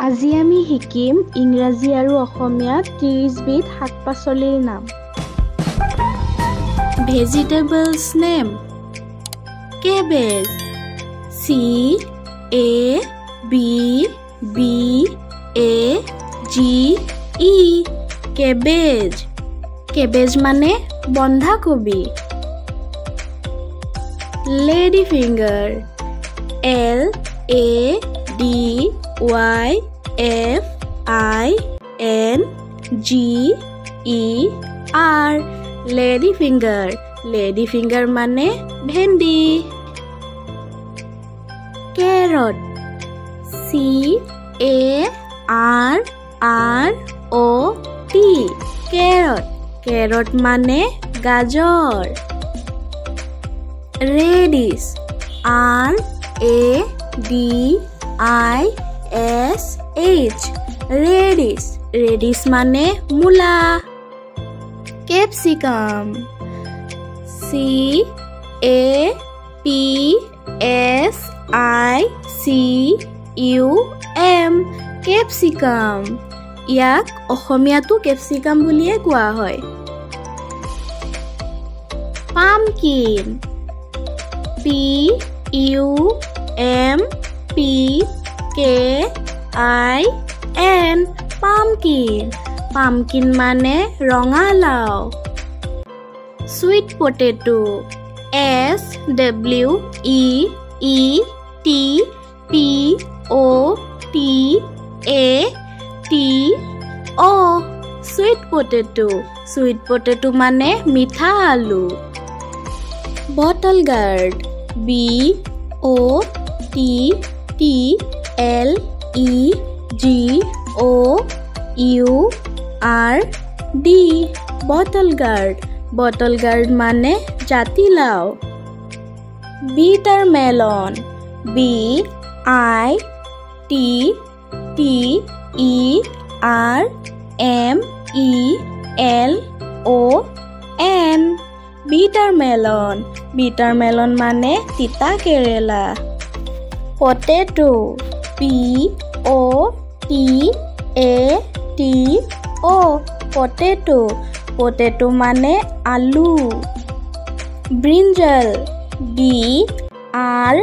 আজি আমি শিকিম ইংৰাজী আৰু অসমীয়াত 30 বিধ শাক-পাচলিৰ নাম। Vegetables name: cabbage, CABBAGE, cabbage. Cabbage মানে বন্ধাকবি। Lady finger, LADYFINGER, lady finger. Lady finger মানে ভেন্দি। Carrot, CARROT, carrot. কেৰট মানে গাজৰ। Reddish, RADISH, reddish. ৰেডিছ মানে মূলা। Capsicum, CAPSICUM, capsicum. ইয়াক অসমীয়াতো কেপচিকাম বুলিয়ে কোৱা হয়। Pumpkin, PUMPKIN, pumpkin. পামকিন মানে ৰঙালাও। Sweet potato, SWEETPOTATO, sweet potato. Sweet potato মানে মিঠা আলু। Bottle gourd, BOTLEGOURD, bottle gourd. Bottle gourd মানে জাতিলাও। Bitter melon, BITTERMELON, bitter melon. Bitter melon মানে তিতা কেৰেলা। Potato, POTATO, potato. পটেটো মানে আলু। Brinjal, BRINJAL,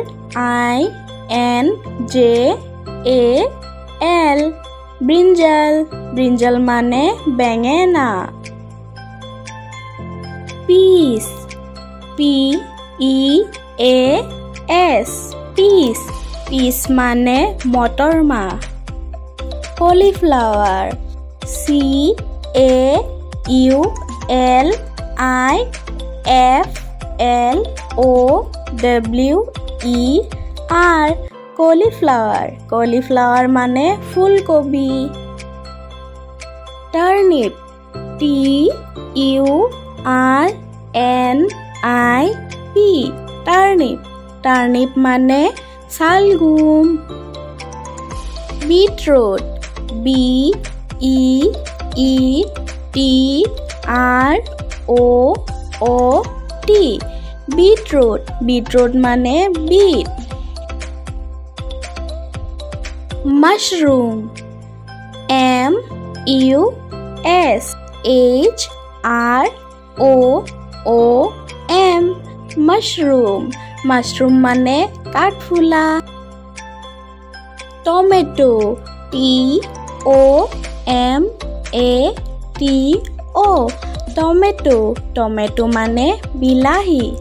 brinjal. ব্ৰিঞ্জাল মানে বেঙেনা। পিচ, PEAS, পিচ মানে মটৰ মাহ। Cauliflower, CAULIFLOWER, কলিফ্লাৱাৰ। কলিফ্লাৱাৰ মানে ফুলকবি। Turnip, TURNIP, turnip. টাৰ্নিপ মানে শালগম। Beetroot, BEETROT, beetroot. বিটৰুট মানে বিট। মাশৰুম, MUSHROOM, মাশৰুম। মাশৰুম মানে কাঠফুলা। Tomato, TOMATO, tomato. টমেটো মানে বিলাহী।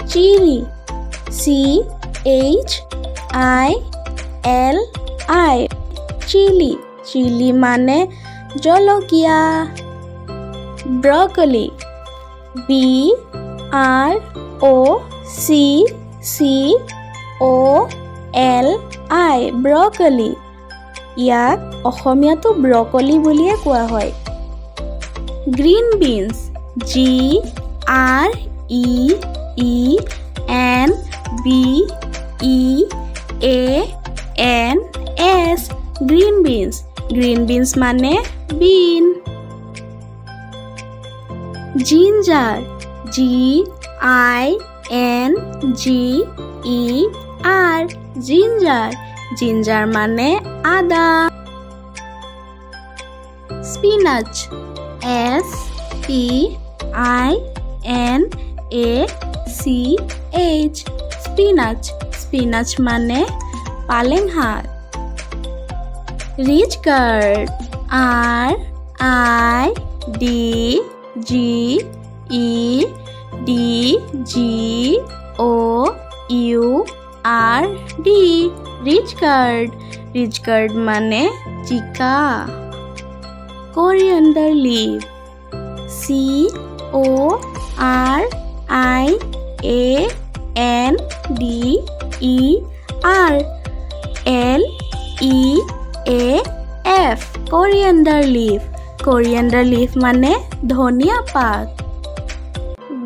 চিলি, CHILI, চিলি মানে জলকীয়া। Broccoli, BROCCOLI, broccoli. ইয়াক অসমীয়াতো ব্ৰকলি বুলিয়ে কোৱা হয়। Green beans, GREENBEANS, green beans. Green beans মানে bean. Ginger, GINGER, ginger. Ginger মানে আদা। স্পিনাচ SPINACH স্পিনাচ স্পিনাচ মানে পালেং শাক। Ridge gourd RIDGEDGOURD ridge gourd ridge gourd মানে চিকা। Coriander leaf CORIANDER coriander leaf coriander leaf মানে ধনিয়া পাত।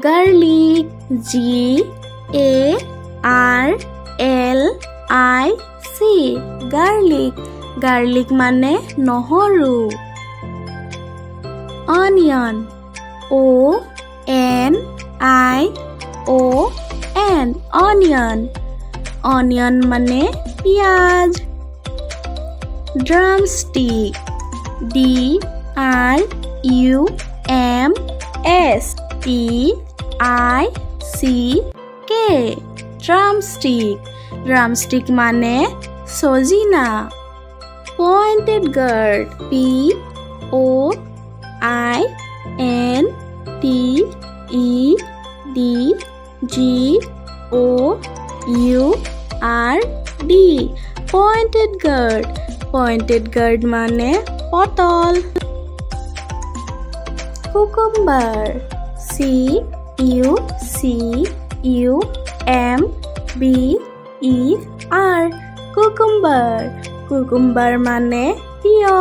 গার্লিক GARLIC গার্লিক গার্লিক মানে নহৰু। অনিয়ন ONION অনিয়ন অনিয়ন মানে পিঁয়াজ। ড্রামস্টিক DRUMSTICK ড্রামস্টিক ড্রামস্টিক মানে সজিনা। Pointed gourd POINTED pointed gourd pointed gourd মানে পটল। কুকুম্বার CUCUMBER কুকুম্বার কুকুম্বার মানে তিয়হ।